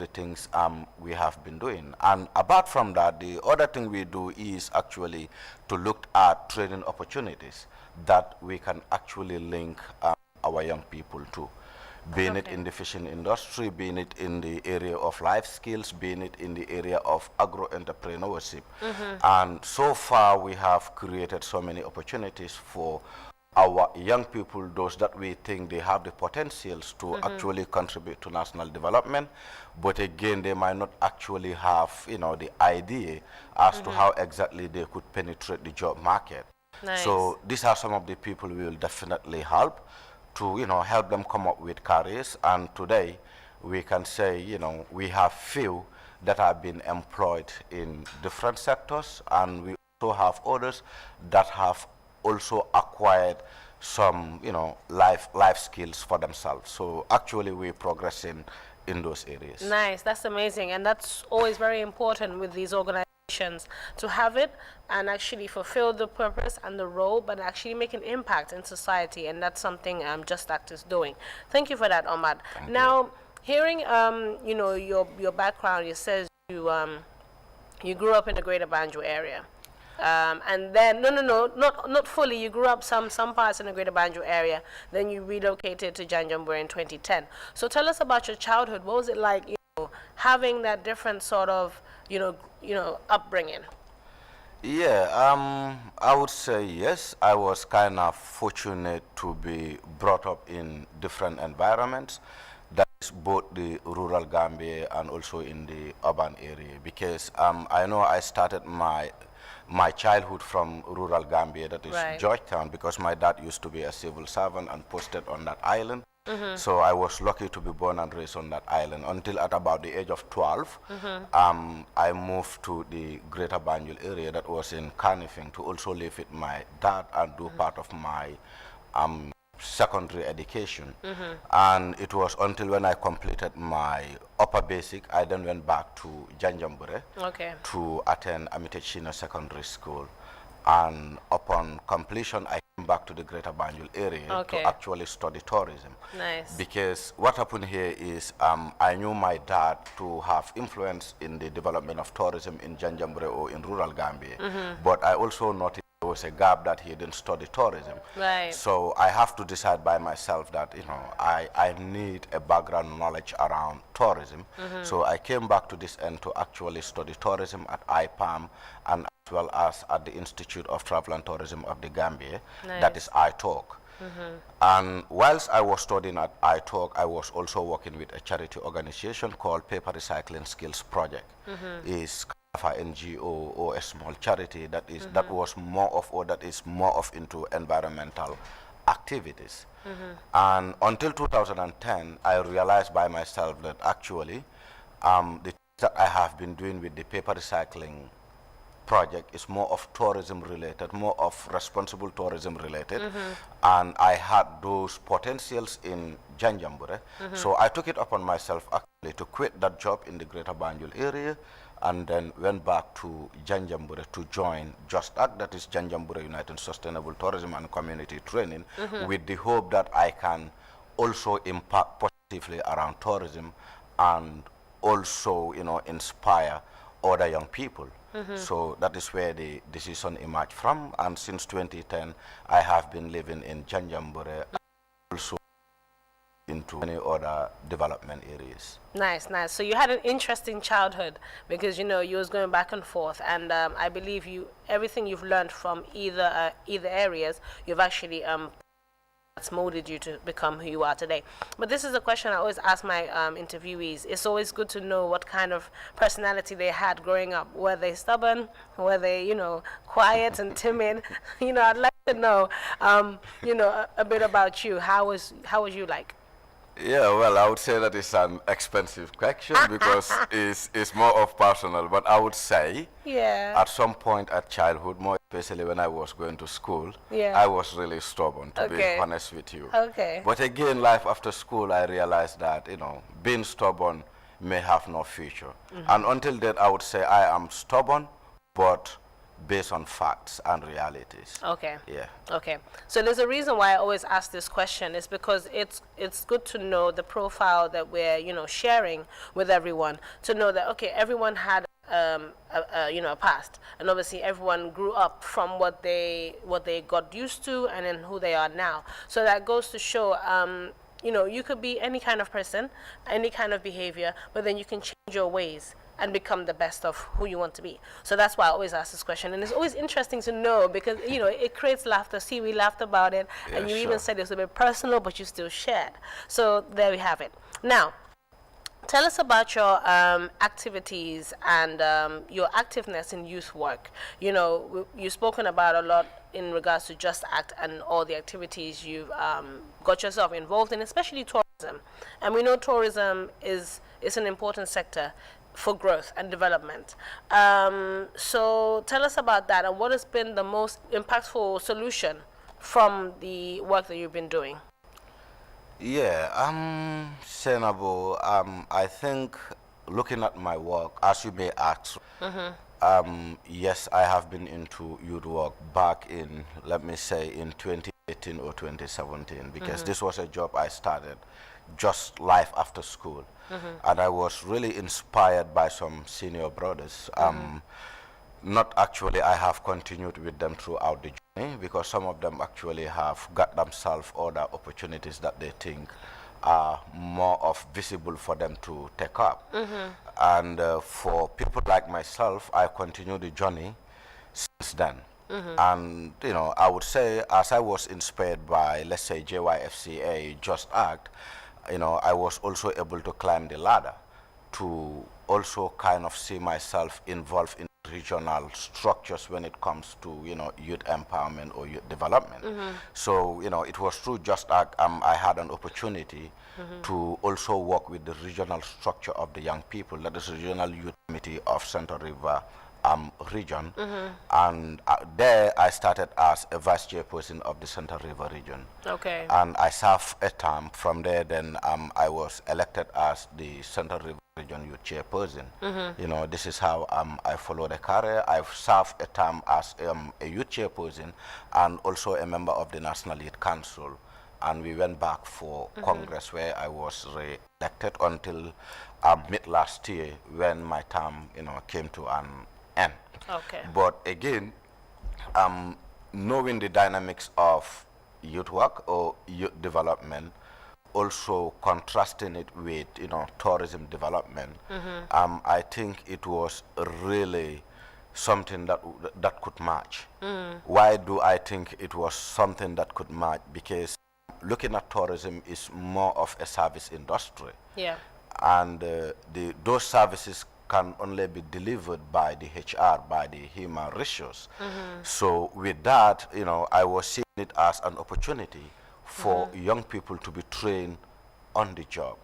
the things we have been doing. And apart from that, the other thing we do is actually to look at training opportunities that we can actually link our young people to. Being it in the fishing industry, being it in the area of life skills, being it in the area of agro-entrepreneurship. And so far, we have created so many opportunities for our young people, those that we think they have the potentials to actually contribute to national development, but again, they might not actually have, the idea as to how exactly they could penetrate the job market. Nice. So these are some of the people we will definitely help to, help them come up with careers. And today, we can say, we have few that have been employed in different sectors, and we also have others that have also acquired some, life skills for themselves. So actually, we're progressing in those areas. Nice, that's amazing, and that's always very important with these organizations, to have it and actually fulfill the purpose and the role, but actually make an impact in society, and that's something Just Act is doing. Thank you for that, Ahmad. Now, hearing your background, you says you grew up in the Greater Banjul area. And then, not fully. You grew up some parts in the Greater Banjul area. Then you relocated to Janjanbureh in 2010. So tell us about your childhood. What was it like, having that different sort of, upbringing? Yeah, I would say yes. I was kind of fortunate to be brought up in different environments. That is both the rural Gambia and also in the urban area. Because I know I started my childhood from rural Gambia, that is Georgetown, because my dad used to be a civil servant and posted on that island. So I was lucky to be born and raised on that island until at about the age of 12. I moved to the Greater Banjul area, that was in Carnifing, to also live with my dad and do part of my secondary education. And it was until when I completed my upper basic, I then went back to Janjanbureh to attend Amitechina Secondary School. And upon completion, I came back to the Greater Banjul area to actually study tourism. Nice. Because what happened here is I knew my dad to have influence in the development of tourism in Janjanbureh or in rural Gambia. But I also noticed there was a gap that he didn't study tourism. Right. So I have to decide by myself that, I need a background knowledge around tourism. So I came back to this end to actually study tourism at IPAM and as well as at the Institute of Travel and Tourism of the Gambia, that is ITalk. And whilst I was studying at ITalk, I was also working with a charity organization called Paper Recycling Skills Project. It's an NGO or a small charity that is that was more of into environmental activities. And until 2010, I realized by myself that actually the things that I have been doing with the paper recycling project is more of tourism related, more of responsible tourism related, and I had those potentials in Janjanbureh. So I took it upon myself actually to quit that job in the Greater Banjul area and then went back to Janjanbureh to join Just Act, that is Janjanbureh United Sustainable Tourism and Community Training, with the hope that I can also impact positively around tourism and also, inspire other young people. So that is where the decision emerged from, and since 2010 I have been living in Janjanbureh, also into many other development areas. Nice, nice. So you had an interesting childhood because you was going back and forth, and I believe everything you've learned from either areas, you've actually that's molded you to become who you are today. But this is a question I always ask my interviewees. It's always good to know what kind of personality they had growing up. Were they stubborn? Were they, quiet and timid? I'd like to know, a bit about you. How was you like? Yeah, well, I would say that it's an expensive question because it's more of personal. But I would say, at some point at childhood, more especially when I was going to school, I was really stubborn, to be honest with you. But again, life after school, I realized that, being stubborn may have no future. And until then, I would say I am stubborn, but based on facts and realities. Okay. Yeah. Okay. So there's a reason why I always ask this question. Is because it's good to know the profile that we're sharing with everyone, to know that okay, everyone had a past, and obviously everyone grew up from what they got used to and then who they are now. So that goes to show you could be any kind of person, any kind of behavior, but then you can change your ways and become the best of who you want to be. So that's why I always ask this question, and it's always interesting to know because it creates laughter. See, we laughed about it, Yeah, and you sure. even said it was a bit personal, but you still shared. So there we have it. Now, tell us about your activities and your activeness in youth work. You've spoken about a lot in regards to Just Act and all the activities you've got yourself involved in, especially tourism. And we know tourism is an important sector for growth and development. So tell us about that and what has been the most impactful solution from the work that you've been doing. Yeah, Senabo, I think looking at my work, as you may ask, yes, I have been into youth work back in, let me say, in 2018 or 2017, because this was a job I started just life after school. And I was really inspired by some senior brothers. Not actually, I have continued with them throughout the journey because some of them actually have got themselves other opportunities that they think are more of visible for them to take up. And for people like myself, I continue the journey since then. And I would say as I was inspired by, let's say, JYFCA Just Act, I was also able to climb the ladder to also kind of see myself involved in regional structures when it comes to youth empowerment or youth development. So it was through Just Act I had an opportunity to also work with the regional structure of the young people, that is Regional Youth Committee of Central River region, and there I started as a vice chairperson of the Central River region. Okay. And I served a term. From there, then I was elected as the Central River region youth chairperson. This is how I followed a career. I've served a term as a youth chairperson and also a member of the National Youth Council. And we went back for Congress where I was re-elected until mid last year when my term came to an end. Okay. But again, knowing the dynamics of youth work or youth development, also contrasting it with tourism development, I think it was really something that could match. Why do I think it was something that could match? Because looking at tourism is more of a service industry. Yeah. And those services can only be delivered by the HR, by the human resource. So with that, I was seeing it as an opportunity for young people to be trained on the job.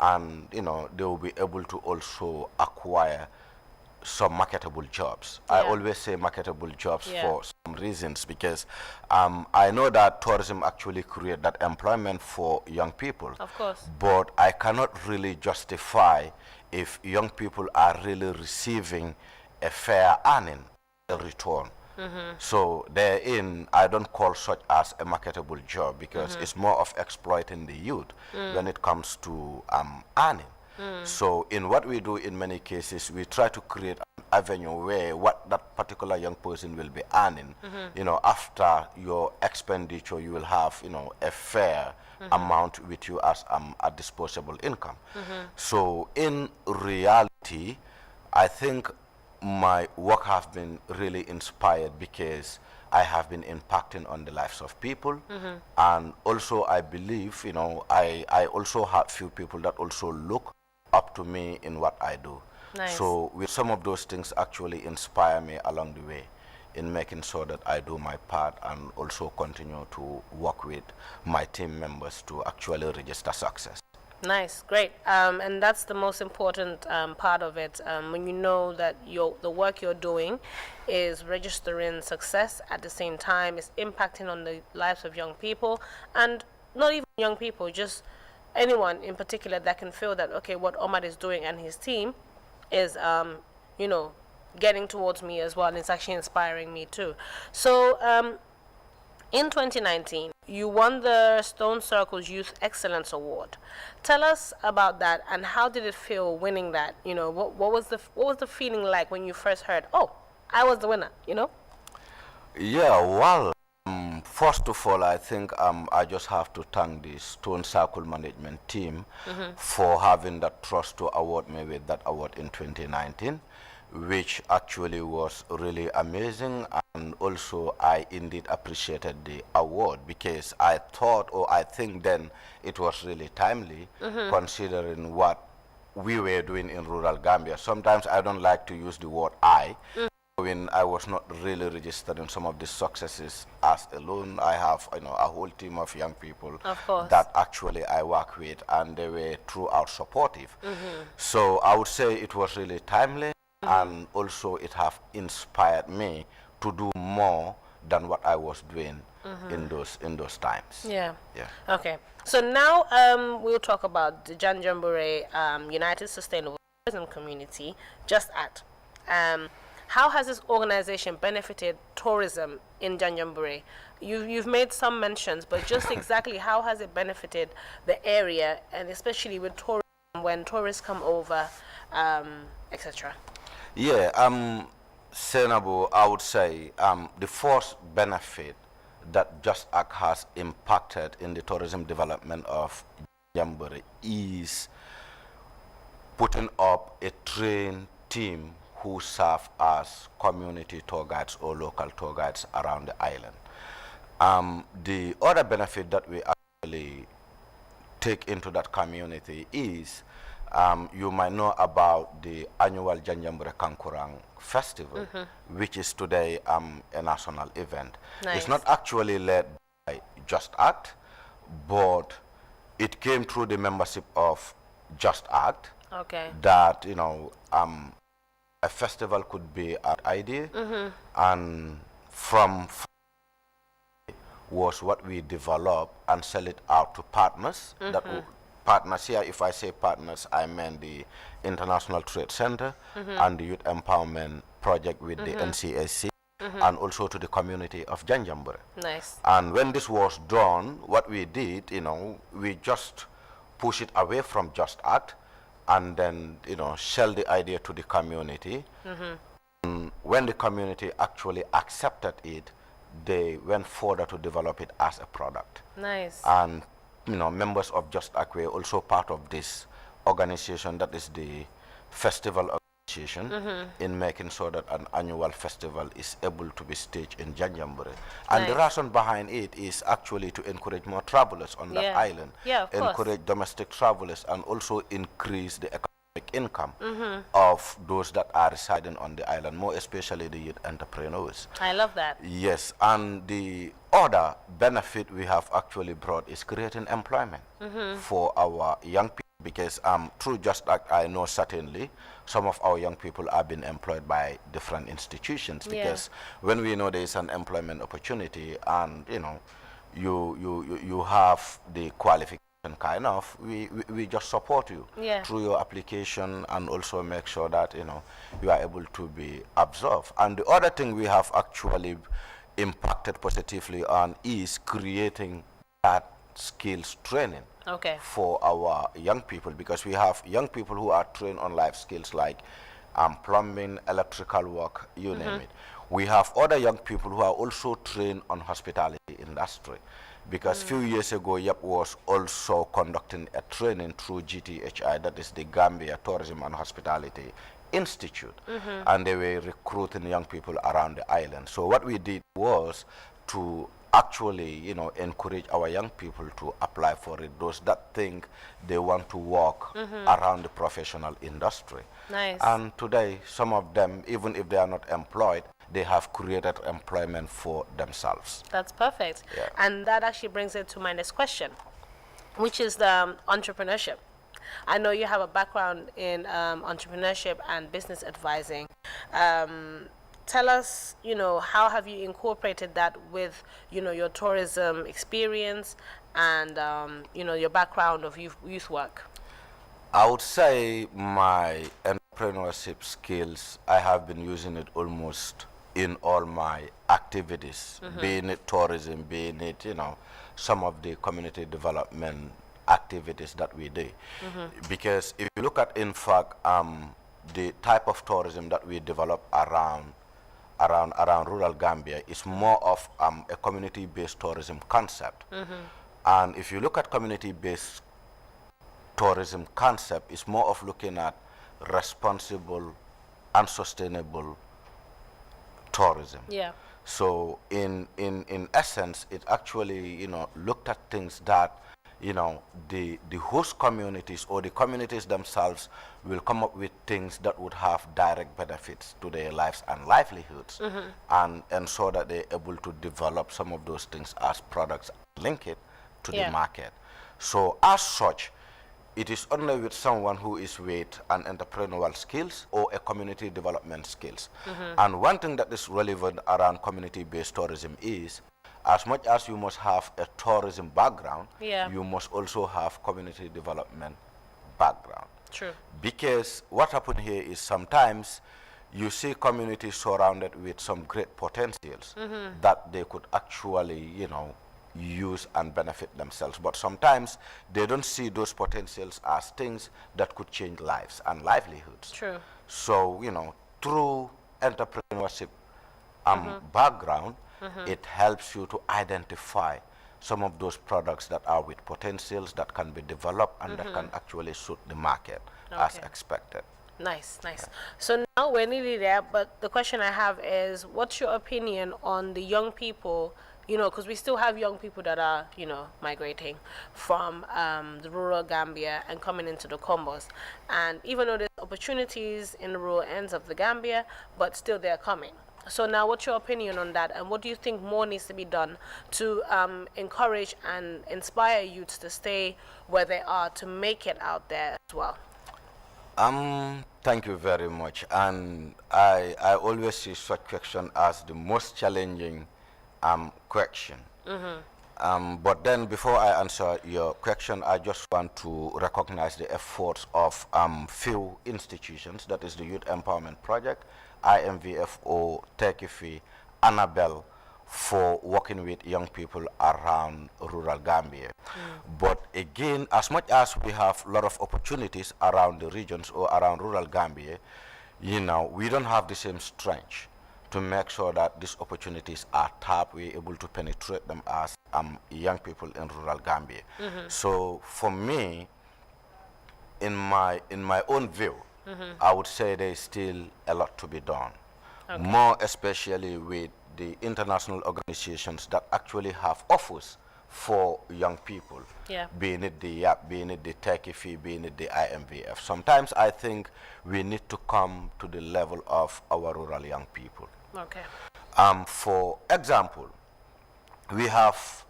And, they will be able to also acquire some marketable jobs. I always say marketable jobs for some reasons, because I know that tourism actually creates that employment for young people. Of course. But I cannot really justify if young people are really receiving a fair earning, a return. So therein, I don't call such as a marketable job because it's more of exploiting the youth when it comes to earning. So in what we do in many cases, we try to create an avenue where what that particular young person will be earning, after your expenditure, you will have, a fair amount with you as a disposable income. So in reality, I think my work has been really inspired because I have been impacting on the lives of people. And also I believe, I also have few people that also look up to me in what I do. Nice. So with some of those things actually inspire me along the way in making sure that I do my part and also continue to work with my team members to actually register success. Nice, great, and that's the most important part of it. When you know that the work you're doing is registering success at the same time, it's impacting on the lives of young people, and not even young people, just anyone in particular that can feel that okay, what Omar is doing and his team is, getting towards me as well, and it's actually inspiring me too. So in 2019, you won the Stone Circle's Youth Excellence Award. Tell us about that, and how did it feel winning that? You know, what was the feeling like when you first heard, oh, I was the winner, you know? Yeah, well, first of all, I think I just have to thank the Stone Circle management team for having that trust to award me with that award in 2019, which actually was really amazing. And also, I indeed appreciated the award because I thought, or I think then, it was really timely, considering what we were doing in rural Gambia. Sometimes I don't like to use the word I. When I was not really registered in some of the successes as alone, I have a whole team of young people that actually I work with, and they were throughout supportive. So I would say it was really timely, and also it have inspired me to do more than what I was doing in those times. Yeah. Yeah. Okay. So now we'll talk about the Janjambure United Sustainable Tourism Community, Just Act. How has this organization benefited tourism in Janjambure? You've made some mentions, but just exactly how has it benefited the area, and especially with tourism, when tourists come over, etc.? Yeah, Senabo, I would say the first benefit that Just Act has impacted in the tourism development of Janjambure is putting up a trained team who serve as community tour guides or local tour guides around the island. The other benefit that we actually take into that community is, you might know about the annual Janjambure Kankurang Festival, which is today a national event. Nice. It's not actually led by Just Act, but it came through the membership of Just Act. Okay. That, a festival could be an idea, and from was what we develop and sell it out to partners. Partners here, if I say partners, I mean the International Trade Center and the Youth Empowerment Project with the NCSC, and also to the community of Janjambure. Nice. And when this was done, what we did, we just push it away from Just Act, and then sell the idea to the community. And when the community actually accepted it, they went further to develop it as a product. Nice. And members of Just Act were also part of this organization, that is the festival organization, in making sure that an annual festival is able to be staged in Janjambure. And the reason behind it is actually to encourage more travelers on that island, encourage domestic travelers, and also increase the economic income of those that are residing on the island, more especially the youth entrepreneurs. I love that. Yes, and the other benefit we have actually brought is creating employment for our young people, because through Just Act, I know certainly some of our young people are being employed by different institutions, because when we know there is an employment opportunity and you have the qualification kind of, we just support you through your application, and also make sure that you are able to be absorbed. And the other thing we have actually impacted positively on is creating that skills training for our young people, because we have young people who are trained on life skills like plumbing, electrical work, you name it. We have other young people who are also trained on hospitality industry, because few years ago YEP was also conducting a training through GTHI, that is the Gambia Tourism and Hospitality Institute, and they were recruiting young people around the island. So what we did was to actually, encourage our young people to apply for it, those that think they want to work around the professional industry. Nice. And today, some of them, even if they are not employed, they have created employment for themselves. That's perfect. Yeah. And that actually brings it to my next question, which is the entrepreneurship. I know you have a background in entrepreneurship and business advising. Tell us, how have you incorporated that with, your tourism experience and, your background of youth work? I would say my entrepreneurship skills, I have been using it almost in all my activities, being it tourism, being it, some of the community development activities that we do. Because if you look at, in fact, the type of tourism that we develop around rural Gambia is more of a community-based tourism concept. And if you look at community-based tourism concept, it's more of looking at responsible and sustainable tourism. Yeah. So in essence, it actually, looked at things that, the host communities or the communities themselves will come up with things that would have direct benefits to their lives and livelihoods, and ensure that they're able to develop some of those things as products, link it to the market. So as such, it is only with someone who is with an entrepreneurial skills or a community development skills. And one thing that is relevant around community-based tourism is, as much as you must have a tourism background, you must also have community development background. True. Because what happens here is sometimes you see communities surrounded with some great potentials that they could actually, use and benefit themselves. But sometimes they don't see those potentials as things that could change lives and livelihoods. True. So, through entrepreneurship background, it helps you to identify some of those products that are with potentials that can be developed and that can actually suit the market as expected. Nice, nice. So now we're nearly there, but the question I have is, what's your opinion on the young people, because we still have young people that are, migrating from the rural Gambia and coming into the combos. And even though there's opportunities in the rural ends of the Gambia, but still they're coming. So now what's your opinion on that? And what do you think more needs to be done to encourage and inspire youths to stay where they are, to make it out there as well? Thank you very much. And I always see such question as the most challenging question. But then before I answer your question, I just want to recognize the efforts of few institutions, that is the Youth Empowerment Project, IMVFO, Trrc, Annabelle, for working with young people around rural Gambia. But again, as much as we have a lot of opportunities around the regions or around rural Gambia, we don't have the same strength to make sure that these opportunities are tapped, we're able to penetrate them as young people in rural Gambia. So for me, in my own view, I would say there's still a lot to be done. More especially with the international organizations that actually have offers for young people, being it the YAP, being it the Trrc, being it the IMVF. Sometimes I think we need to come to the level of our rural young people. For example, we have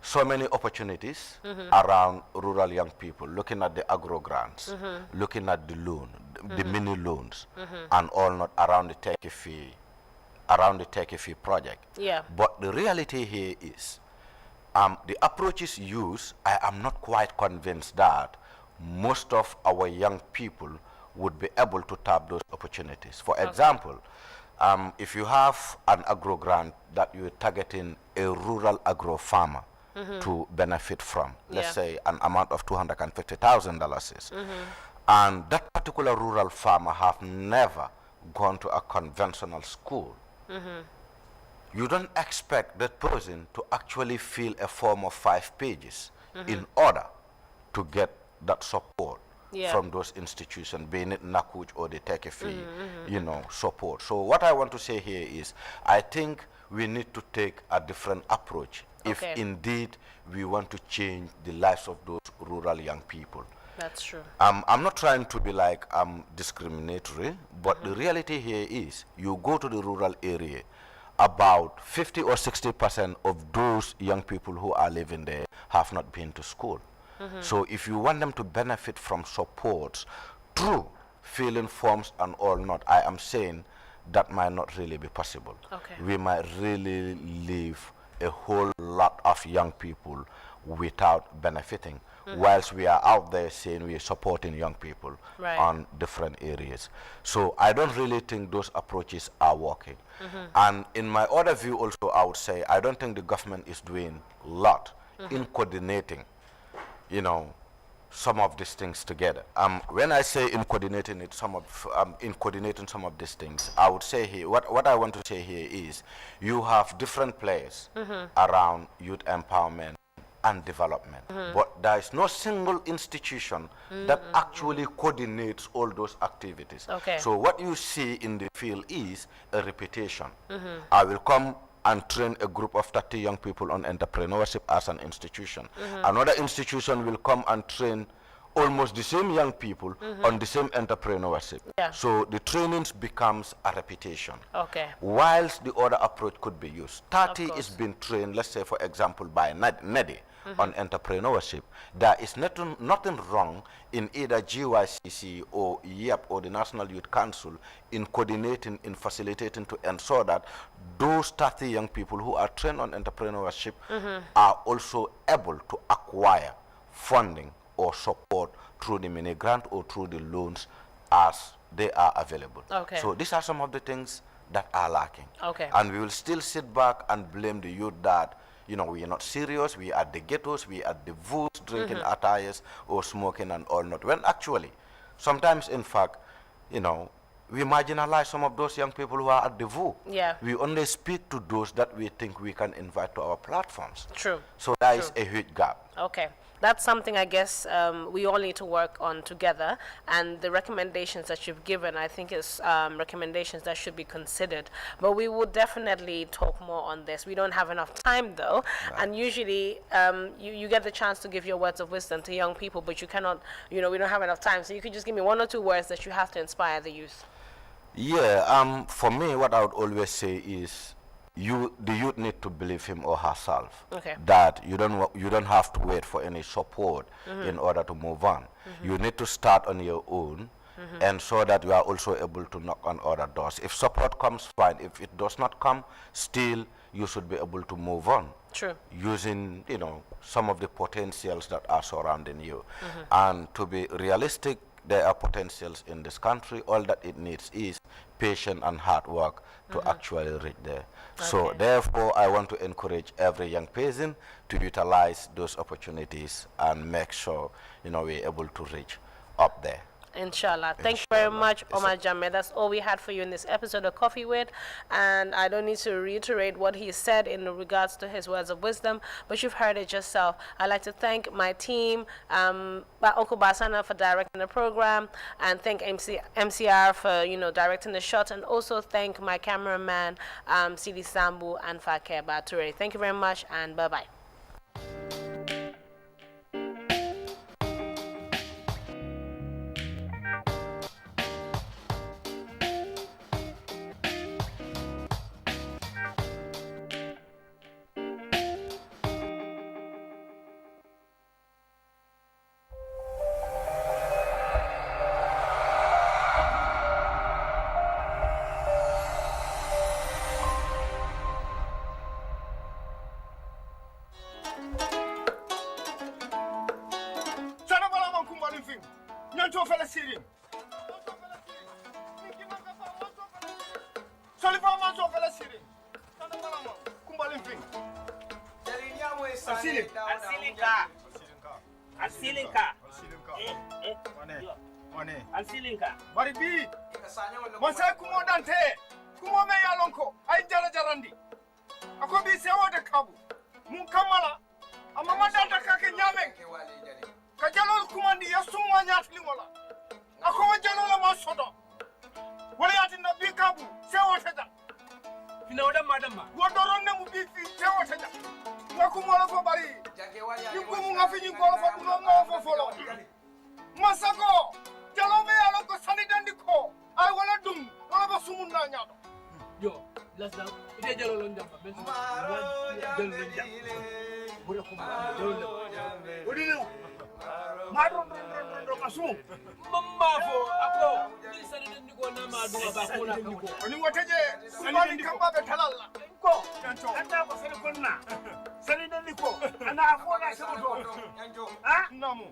so many opportunities around rural young people, looking at the agro grants, looking at the loan, the mini loans, and all not around the Trrc project. But the reality here is, the approaches used, I am not quite convinced that most of our young people would be able to tap those opportunities. For example, if you have an agro grant that you're targeting a rural agro farmer to benefit from, let's say an amount of $250,000, and that particular rural farmer have never gone to a conventional school, you don't expect that person to actually fill a form of 5 pages in order to get that support from those institutions, being it NACUJ or the Trrc, support. So what I want to say here is, I think we need to take a different approach if indeed we want to change the lives of those rural young people. That's true. I'm not trying to be like discriminatory, but the reality here is, you go to the rural area, about 50 or 60% of those young people who are living there have not been to school. So if you want them to benefit from supports through filling forms and all not, I am saying that might not really be possible. We might really leave a whole lot of young people without benefiting, whilst we are out there saying we are supporting young people on different areas. So I don't really think those approaches are working. And in my other view also, I would say I don't think the government is doing a lot in coordinating, you know, some of these things together. When I say in coordinating some of these things, I would say here, what I want to say here is you have different players around youth empowerment and development, but there is no single institution that actually coordinates all those activities. So what you see in the field is a repetition. I will come and train a group of 30 young people on entrepreneurship as an institution. Another institution will come and train almost the same young people on the same entrepreneurship. So the trainings becomes a repetition. Whilst the other approach could be used. 30 is being trained, let's say for example, by NEDI on entrepreneurship. There is nothing wrong in either GYCC or YEP or the National Youth Council in coordinating, in facilitating to ensure that those 30 young people who are trained on entrepreneurship are also able to acquire funding or support through the mini grant or through the loans as they are available. So these are some of the things that are lacking. And we will still sit back and blame the youth that, you know, we are not serious, we are at the ghettos, we are at the woods, drinking attires or smoking and all not. When actually, sometimes in fact, you know, we marginalize some of those young people who are at the VU. We only speak to those that we think we can invite to our platforms. So there is a huge gap. That's something I guess we all need to work on together, and the recommendations that you've given I think is recommendations that should be considered, but we will definitely talk more on this. We don't have enough time though, and usually you get the chance to give your words of wisdom to young people, but you cannot, you know, we don't have enough time, so you could just give me 1 or 2 words that you have to inspire the youth. For me, what I would always say is the youth need to believe him or herself that you don't have to wait for any support in order to move on. You need to start on your own and so that you are also able to knock on other doors. If support comes, fine. If it does not come, still you should be able to move on using, you know, some of the potentials that are surrounding you. And to be realistic, there are potentials in this country. All that it needs is patience and hard work to actually reach there. So therefore, I want to encourage every young person to utilize those opportunities and make sure, you know, we're able to reach up there. Inshallah. Thank you very much, Omar Jammeh. That's all we had for you in this episode of Coffee With. And I don't need to reiterate what he said in regards to his words of wisdom, but you've heard it yourself. I'd like to thank my team, Oko Basana for directing the program, and thank MCR for, you know, directing the shot, and also thank my cameraman, Sidi Sambu and Fakir Bature. Thank you very much, and bye-bye. sani den liko ana ko na sabo to ha namu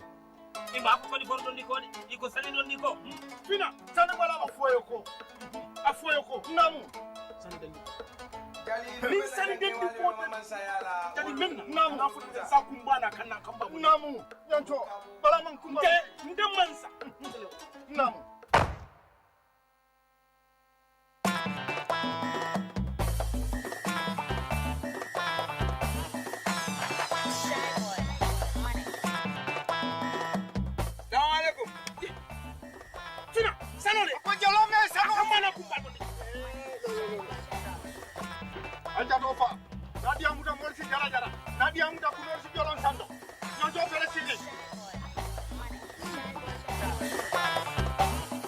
imba ko di gordo liko iko sani don liko fina sani bala afoyo ko namu sani den min sani den liko jadi min namu na futa sa kumbana kana kamba namu yanto bala man kumbana ndem mansa namu Anja dofa. Nadia muda morsi jara. Nadia muda kunorsi jolon sando. Nyojo fere sini.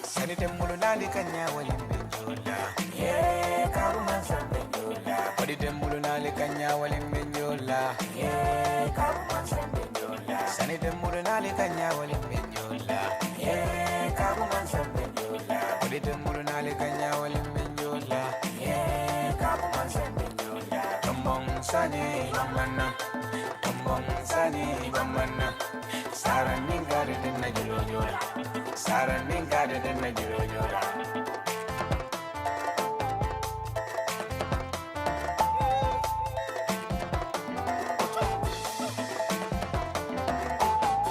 Sani tembulu nali kanya wali menjola. Yeah, karuma sambe jola. Wali tembulu nali kanya wali menjola. Yeah, karuma sambe jola. Sani tembulu nali kanya wali menjola. Yeah, karuma sambe jola. Wali tembulu nali kanya wali menjola. Yeah, karuma sambe jola. Sani bamana, tombong sani bamana. Sara ningare de na jiro jora, Sara ningare de na jiro jora.